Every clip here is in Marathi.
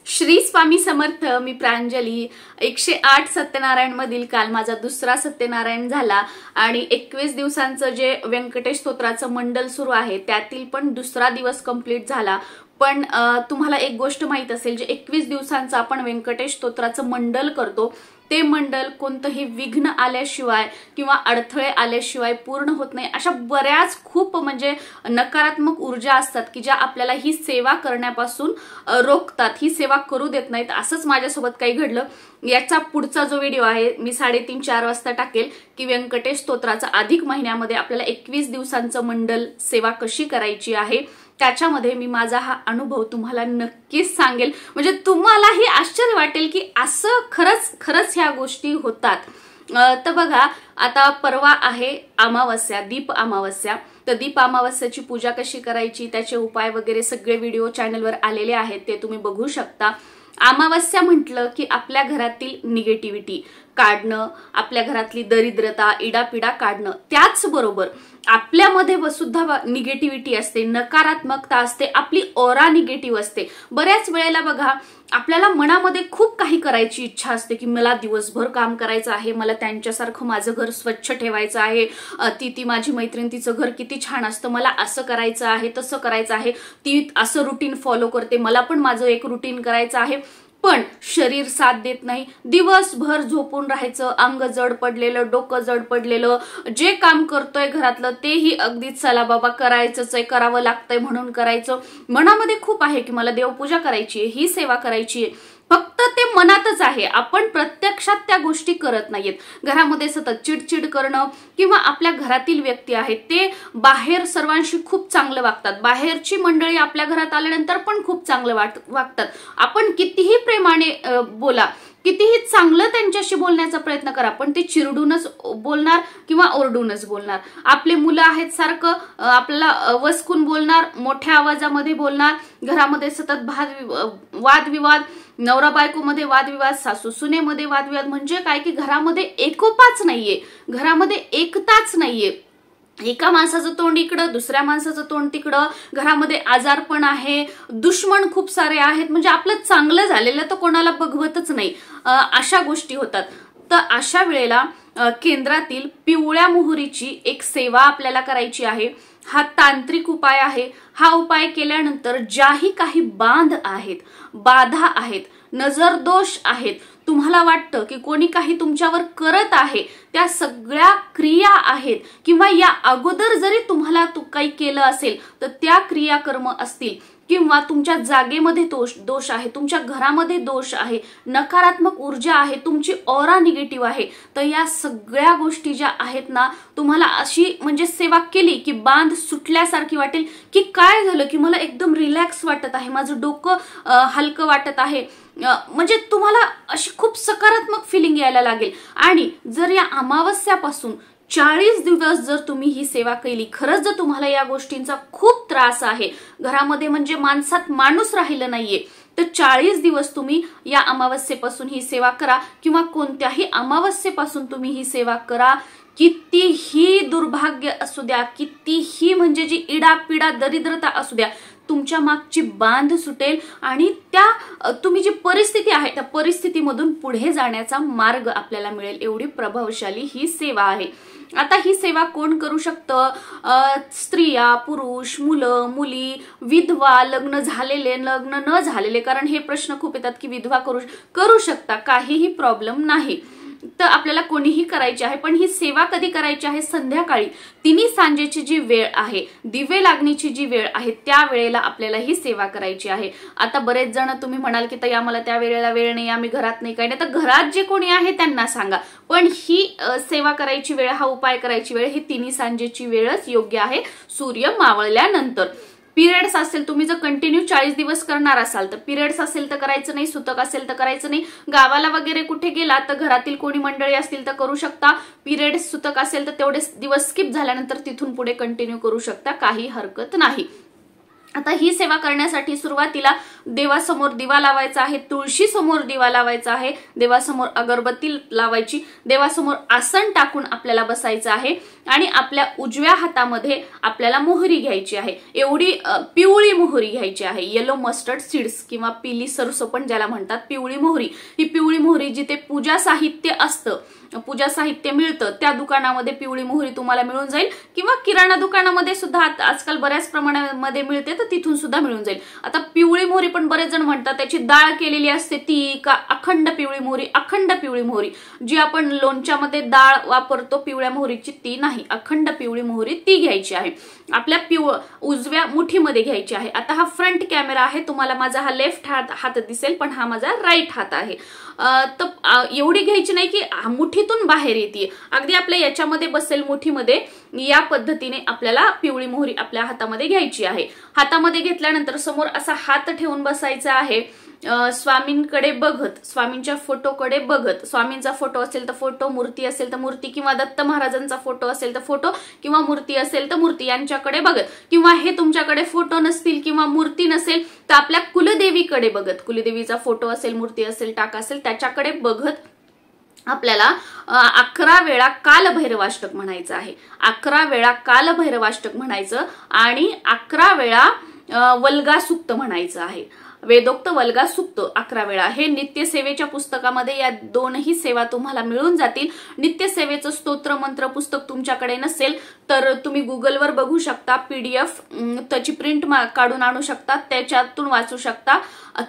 श्री स्वामी समर्थ. मी प्रांजली. 108 सत्यनारायण मधील काल माझा दुसरा सत्यनारायण झाला आणि 21 दिवसांचं जे व्यंकटेश स्तोत्राचं मंडल सुरू आहे त्यातील पण दुसरा दिवस कंप्लीट झाला. पण तुम्हाला एक गोष्ट माहित असेल, जे 21 दिवसांचं आपण व्यंकटेश स्तोत्राचं मंडल करतो ते मंडल कोणतंही विघ्न आल्याशिवाय किंवा अडथळे आल्याशिवाय पूर्ण होत नाही. अशा बऱ्याच खूप म्हणजे नकारात्मक ऊर्जा असतात की ज्या आपल्याला ही सेवा करण्यापासून रोखतात, ही सेवा करू देत नाहीत. असंच माझ्यासोबत काही घडलं. याचा पुढचा जो व्हिडिओ आहे मी 3:30-4 वाजता टाकेल की व्यंकटेश स्तोत्राचा अधिक महिन्यामध्ये आपल्याला 21 दिवसांचं मंडल सेवा कशी करायची आहे. त्याच्यामध्ये मी माझा हा अनुभव तुम्हाला नक्कीच सांगेल. म्हणजे तुम्हालाही आश्चर्य वाटेल की असं खरंच ह्या गोष्टी होतात. तर बघा, आता परवा आहे अमावस्या, दीप अमावस्या. तर दीप अमावस्याची पूजा कशी करायची, त्याचे उपाय वगैरे सगळे व्हिडिओ चॅनलवर आलेले आहेत, ते तुम्ही बघू शकता. अमावस्या म्हटलं की आपल्या घरातील निगेटिव्हिटी काढणं, आपल्या घरातली दरिद्रता इडापिडा काढणं, त्याचबरोबर आपल्यामध्ये सुद्धा निगेटिव्हिटी असते, नकारात्मकता असते, आपली ऑरा निगेटिव्ह असते. बऱ्याच वेळेला बघा, आपल्याला मनामध्ये खूप काही करायची इच्छा असते की मला दिवसभर काम करायचं आहे, मला त्यांच्यासारखं माझं घर स्वच्छ ठेवायचं आहे, ती माझी मैत्रीण तिचं घर किती छान असतं, मला असं करायचं आहे, तसं करायचं आहे, ती असं रुटीन फॉलो करते, मला पण माझं एक रुटीन करायचं आहे. पण शरीर साथ देत नाही. दिवसभर झोपून राहायचं, अंग जड पडलेलं, डोकं जड पडलेलं, जे काम करतोय घरातलं तेही अगदीच चला बाबा करायचंच आहे, करावं लागतंय म्हणून करायचं. मनामध्ये खूप आहे की मला देवपूजा करायची आहे, ही सेवा करायची आहे, फक्त ते मनातच आहे. आपण प्रत्यक्षात त्या गोष्टी करत नाहीयेत. घरामध्ये सतत चिडचिड करणं किंवा आपल्या घरातील व्यक्ती आहेत ते बाहेर सर्वांशी खूप चांगलं वागतात, बाहेरची मंडळी आपल्या घरात आल्यानंतर पण खूप चांगलं वागतात. आपण कितीही प्रेमाने बोला, कितीही चांगलं त्यांच्याशी बोलण्याचा प्रयत्न करा, पण ते चिरडूनच बोलणार किंवा ओरडूनच बोलणार. आपले मुलं आहेत सारखं आपल्याला वसकून बोलणार, मोठ्या आवाजामध्ये बोलणार, घरामध्ये सतत वादविवाद, नवरा बायकोमध्ये वादविवाद, सासू सुनेमध्ये वादविवाद. म्हणजे काय की घरामध्ये एकोपाच नाहीये, घरामध्ये एकताच नाहीये. एका माणसाचं तोंड इकडं, दुसऱ्या माणसाचं तोंड तिकडं, घरामध्ये आजारपण आहे, दुश्मन खूप सारे आहेत. म्हणजे आपलं चांगलं झालेलं तर कोणाला बघवतच नाही. अशा गोष्टी होतात. तर अशा वेळेला केंद्रातील पिवळ्या मोहरीची एक सेवा आपल्याला करायची आहे. हा तांत्रिक उपाय आहे. हा उपाय केल्यानंतर ज्याही काही बांध आहेत, बाधा आहेत, नजर दोष आहेत, तुम्हाला वाटतं की कोणी काही तुमच्यावर करत आहे, त्या सगळ्या क्रिया आहेत किंवा या अगोदर जरी तुम्हाला काही केलं असेल तर त्या क्रियाकर्म असतील किंवा तुमच्या जागेमध्ये दोष आहे, तुमच्या घरामध्ये दोष आहे, नकारात्मक ऊर्जा आहे, तुमची ऑरा निगेटिव्ह आहे, तर या सगळ्या गोष्टी ज्या आहेत ना, तुम्हाला अशी म्हणजे सेवा केली की बांध सुटल्यासारखी वाटेल की काय झालं की मला एकदम रिलॅक्स वाटत आहे, माझं डोकं हलकं वाटत आहे. म्हणजे तुम्हाला अशी खूप सकारात्मक फिलिंग यायला लागेल. आणि जर या अमावस्यापासून 40 दिवस जर तुम्ही ही सेवा केली, खरंच जर तुम्हाला या गोष्टींचा खूप त्रास आहे, घरामध्ये म्हणजे माणसात माणूस राहिलं नाहीये, तर 40 दिवस तुम्ही या अमावस्येपासून ही सेवा करा किंवा कोणत्याही अमावस्येपासून तुम्ही ही सेवा करा. कितीही दुर्भाग्य असू द्या, कितीही म्हणजे जी इडापिडा दरिद्रता असू द्या, तुमच्या मागची बांध सुटेल आणि त्या तुम्ही जी परिस्थिती आहे त्या परिस्थितीमधून पुढे जाण्याचा मार्ग आपल्याला मिळेल. एवढी प्रभावशाली ही सेवा आहे. आता ही सेवा कोण करू शकतं? स्त्रिया, पुरुष, मुलं, मुली, विधवा, लग्न झालेले, लग्न न झालेले. कारण हे प्रश्न खूप येतात की विधवा करू शकता, काहीही प्रॉब्लेम नाही. तर आपल्याला कोणीही करायची आहे. पण ही सेवा कधी करायची आहे? संध्याकाळी 3 सांजेची जी वेळ आहे, दिवे लागणीची जी वेळ आहे, त्या वेळेला आपल्याला ही सेवा करायची आहे. आता बरेच जण तुम्ही म्हणाल की ताई आम्हाला त्या वेळेला वेळ नाही, आम्ही घरात नाही, काही नाही. तर घरात जे कोणी आहे त्यांना सांगा. पण ही सेवा करायची वेळ, हा उपाय करायची वेळ ही 3 सांजेची वेळच योग्य आहे, सूर्य मावळल्यानंतर. पिरियड्स असेल, तुम्ही जर कंटिन्यू 40 दिवस करणार असाल तर पिरियड्स असेल तर करायचं नाही, सुतक असेल तर करायचं नाही. गावाला वगैरे कुठे गेला तर घरातील कोणी मंडळी असतील तर करू शकता. पिरियड्स सुतक असेल तर तेवढे दिवस स्किप झाल्यानंतर तिथून पुढे कंटिन्यू करू शकता, काही हरकत नाही. आता ही सेवा करण्यासाठी सुरुवातीला देवासमोर दिवा लावायचा आहे, तुळशी समोर दिवा लावायचा आहे, देवासमोर अगरबत्ती लावायची, देवासमोर आसन टाकून आपल्याला बसायचं आहे आणि आपल्या उजव्या हातामध्ये आपल्याला मोहरी घ्यायची आहे. एवढी पिवळी मोहरी घ्यायची आहे, येलो मस्टर्ड सीड्स किंवा पिली सरसो पण ज्याला म्हणतात, पिवळी मोहरी. ही पिवळी मोहरी जिथे पूजा साहित्य असतं, पूजा साहित्य मिळतं त्या दुकानामध्ये पिवळी मोहरी तुम्हाला मिळून जाईल किंवा किराणा दुकानामध्ये सुद्धा आजकाल बऱ्याच प्रमाणामध्ये मिळते, तर तिथून सुद्धा मिळून जाईल. आता पिवळी मोहरी पण बरेच जण म्हणतात त्याची डाळ केलेली असते ती का अखंड पिवळी मोहरी. अखंड पिवळी मोहरी जी आपण लोणच्यामध्ये डाळ वापरतो पिवळ्या मोहरीची ती नाही, अखंड पिवळी मोहरी ती घ्यायची आहे. आपल्या उजव्या मुठीमध्ये घ्यायची आहे. आता हा फ्रंट कॅमेरा आहे, तुम्हाला माझा हा लेफ्ट हात दिसेल पण हा माझा राईट हात आहे. तर एवढी घ्यायची नाही की मुठीतून बाहेर येते, अगदी आपल्या याच्यामध्ये बसेल मुठीमध्ये. या पद्धतीने आपल्याला पिवळी मोहरी आपल्या हातामध्ये घ्यायची आहे. हातामध्ये घेतल्यानंतर समोर असा हात ठेवून बसायचा आहे, स्वामींकडे बघत, स्वामींच्या फोटोकडे बघत. स्वामींचा फोटो असेल तर फोटो, मूर्ती असेल तर मूर्ती किंवा दत्त महाराजांचा फोटो असेल तर फोटो किंवा मूर्ती असेल तर मूर्ती यांच्याकडे बघत, किंवा हे तुमच्याकडे फोटो नसतील किंवा मूर्ती नसेल तर आपल्या कुलदेवीकडे बघत, कुलदेवीचा फोटो असेल, मूर्ती असेल, टाका असेल त्याच्याकडे बघत आपल्याला 11 वेळा कालभैरवाष्टक म्हणायचं आहे. 11 वेळा कालभैरवाष्टक म्हणायचं आणि 11 वेळा वल्गा सूक्त म्हणायचं आहे. वेदोक्त वल्गा सूक्त 11 वेळा. हे नित्यसेवेच्या पुस्तकामध्ये या दोनही सेवा तुम्हाला मिळून जातील. नित्यसेवेचं स्तोत्र मंत्र पुस्तक तुमच्याकडे नसेल तर तुम्ही गुगलवर बघू शकता, PDF त्याची प्रिंट काढून आणू शकता, त्याच्यातून वाचू शकता.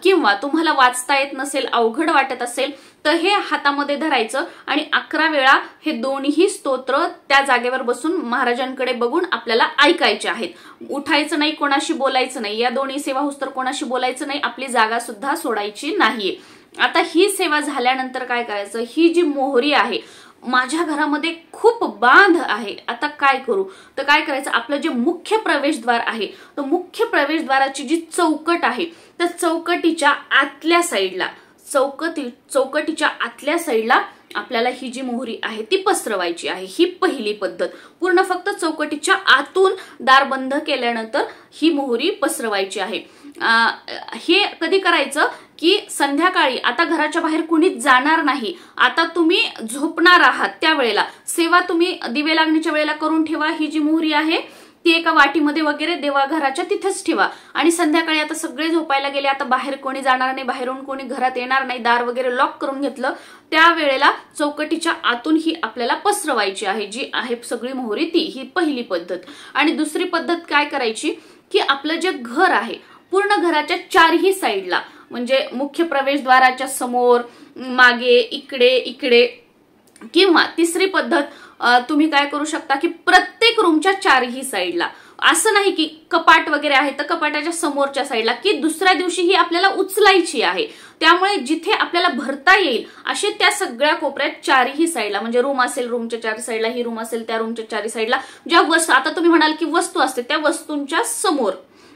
किंवा तुम्हाला वाचता येत नसेल, अवघड वाटत असेल तर हे हातामध्ये धरायचं आणि 11 वेळा हे दोन्ही स्तोत्र त्या जागेवर बसून महाराजांकडे बघून आपल्याला ऐकायचे आहेत. उठायचं नाही, कोणाशी बोलायचं नाही. या दोन्ही सेवा होस्तर कोणाशी बोलायचं नाही, आपली जागा सुद्धा सोडायची नाहीये. आता ही सेवा झाल्यानंतर काय करायचं, ही जी मोहरी आहे, माझ्या घरामध्ये खूप बांध आहे, आता काय करू, तर काय करायचं, आपलं जे मुख्य प्रवेशद्वार आहे, तो मुख्य प्रवेशद्वाराची जी चौकट आहे त्या चौकटीच्या आतल्या साईडला, चौकटीच्या आतल्या साईडला आपल्याला ही जी मोहरी आहे ती पसरवायची आहे. ही पहिली पद्धत. पूर्ण फक्त चौकटीच्या आतून दार बंद केल्यानंतर ही मोहरी पसरवायची आहे. हे कधी करायचं की संध्याकाळी, आता घराच्या बाहेर कुणीच जाणार नाही, आता तुम्ही झोपणार आहात त्यावेळेला सेवा तुम्ही दिवे लागण्याच्या वेळेला करून ठेवा. ही जी मोहरी आहे ती एका वाटीमध्ये वगैरे देवाघराच्या तिथेच ठेवा आणि संध्याकाळी आता सगळे झोपायला गेले, आता बाहेर कोणी जाणार नाही, बाहेरून कोणी घरात येणार नाही, दार वगैरे लॉक करून घेतलं, त्यावेळेला चौकटीच्या आतून ही आपल्याला पसरवायची आहे जी आहे सगळी मोहरी ती. ही पहिली पद्धत. आणि दुसरी पद्धत काय करायची की आपलं जे घर आहे पूर्ण घराच्या चारही साईडला, म्हणजे मुख्य प्रवेशद्वाराच्या समोर, मागे, इकडे, किंवा तिसरी पद्धत तुम्ही काय करू शकता की प्रत्येक रूमच्या चारही साईडला, असं नाही की कपाट वगैरे आहे तर कपाटाच्या समोरच्या साईडला, की दुसऱ्या दिवशी ही आपल्याला उचलायची आहे, त्यामुळे जिथे आपल्याला भरता येईल असे त्या सगळ्या कोपऱ्यात चारही साईडला, म्हणजे रूम असेल रूमच्या चार साईडला, ही रूम असेल त्या रूमच्या चारही साईडला, ज्या वस्तू, आता तुम्ही म्हणाल की वस्तू असते त्या वस्तूंच्या समोर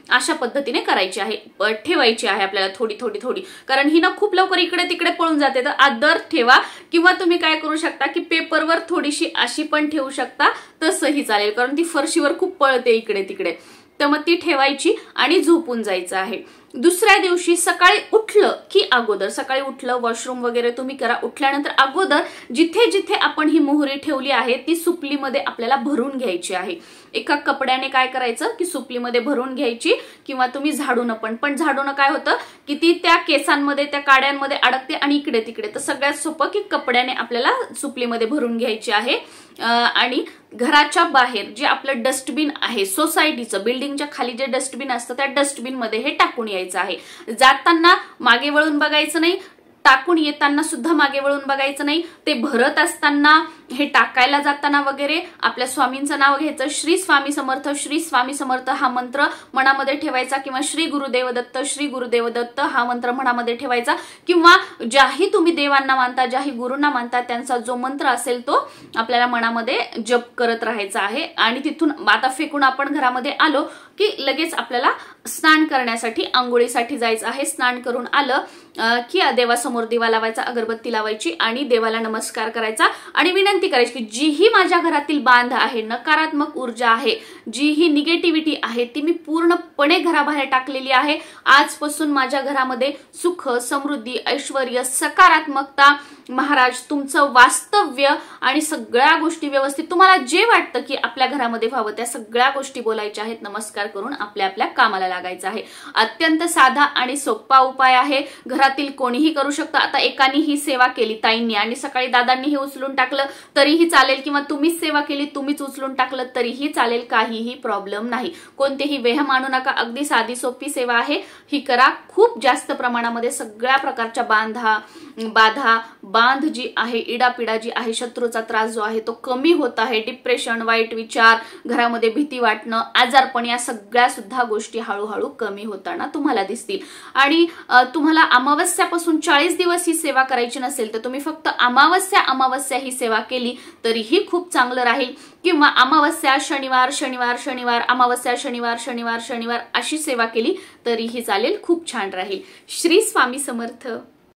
अशा पद्धतीने करायची आहे, ठेवायची आहे आपल्याला थोडी थोडी थोडी, कारण ही ना खूप लवकर इकडे तिकडे पळून जाते, तर आदर ठेवा. किंवा तुम्ही काय करू शकता की पेपरवर थोडीशी अशी पण ठेवू शकता, तसंही चालेल, कारण ती फरशीवर खूप पळते इकडे तिकडे, तर मग ती ठेवायची आणि झोपून जायचं आहे. दुसऱ्या दिवशी सकाळी उठलं की अगोदर, सकाळी उठलं, वॉशरूम वगैरे तुम्ही करा, उठल्यानंतर अगोदर जिथे जिथे आपण ही मोहरी ठेवली आहे ती सुपलीमध्ये आपल्याला भरून घ्यायची आहे. एका कपड्याने काय करायचं की सुपलीमध्ये भरून घ्यायची, किंवा तुम्ही झाडून पण झाडून काय होतं की ती त्या केसांमध्ये, त्या काड्यांमध्ये अडकते आणि इकडे तिकडे, तर सगळ्यात सोपं की कपड्याने आपल्याला सुपलीमध्ये भरून घ्यायची आहे. आणि घराच्या बाहेर जे आपलं डस्टबिन आहे सोसायटीचं, बिल्डिंगच्या खाली जे डस्टबिन असतं त्या डस्टबिन मध्ये हे टाकून यायचं आहे. जाताना मागे वळून बघायचं नाही, टाकून येताना सुद्धा मागे वळून बघायचं नाही. ते भरत असताना, हे टाकायला जाताना वगैरे आपल्या स्वामींचं नाव घ्यायचं, श्री स्वामी समर्थ, श्री स्वामी समर्थ हा मंत्र मनामध्ये ठेवायचा, किंवा श्री गुरुदेव दत्त, श्री गुरुदेव दत्त हा मंत्र मनामध्ये ठेवायचा, किंवा ज्याही तुम्ही देवांना मानता, ज्याही गुरूंना मानता त्यांचा जो मंत्र असेल तो आपल्याला मनामध्ये जप करत राहायचा आहे. आणि तिथून आता फेकून आपण घरामध्ये आलो की लगेच आपल्याला स्नान करण्यासाठी आंघोळीसाठी जायचं आहे। स्नान करून आलं की देवासमोर दिवा लावायचा, अगरबत्ती लावायची आणि देवाला नमस्कार करायचा आणि विनंती करायची की जी ही माझ्या घरातील बांध आहे, नकारात्मक ऊर्जा आहे, जी ही निगेटिव्हिटी आहे ती मी पूर्णपणे घराबाहेर टाकलेली आहे। आजपासून माझ्या घरामध्ये सुख, समृद्धी, ऐश्वर्य, सकारात्मकता, महाराज तुमचं वास्तव्य आणि सगळ्या गोष्टी व्यवस्थित, तुम्हाला जे वाटतं की आपल्या घरामध्ये व्हावं त्या सगळ्या गोष्टी बोलायच्या आहेत। नमस्कार करून आपल्या आपल्या कामाला लागायचं आहे। अत्यंत साधा आणि सोपा उपाय आहे, घरातील कोणीही करू शकतं। आता एकाने ही सेवा केली ताईंनी आणि सकाळी दादांनी हे उचलून टाकलं तरीही चालेल, किंवा तुम्हीच सेवा केली तुम्हीच उचलून टाकलं तरीही चालेल, काहीही प्रॉब्लेम नाही। कोणतेही वेह मानू नका, अगदी साधी सोपी सेवा आहे, ही करा। खूप जास्त प्रमाणामध्ये सगळ्या प्रकारच्या बांध जी आहे, इडापिडा जी आहे, शत्रूचा त्रास जो आहे तो कमी होत आहे। डिप्रेशन, वाईट विचार, घरामध्ये भीती वाटणं, आजारपण, या सगळ्या सुद्धा गोष्टी हळूहळू कमी होताना तुम्हाला दिसतील। आणि तुम्हाला अमावस्यापासून 40 दिवस ही सेवा करायची नसेल तर तुम्ही फक्त अमावस्या ही सेवा केली तरीही खूप चांगलं राहील, किंवा अमावस्या शनिवार शनिवार शनिवार, अमावस्या शनिवार शनिवार शनिवार अशी सेवा केली तरीही चालेल, खूप छान राहील। श्री स्वामी समर्थ।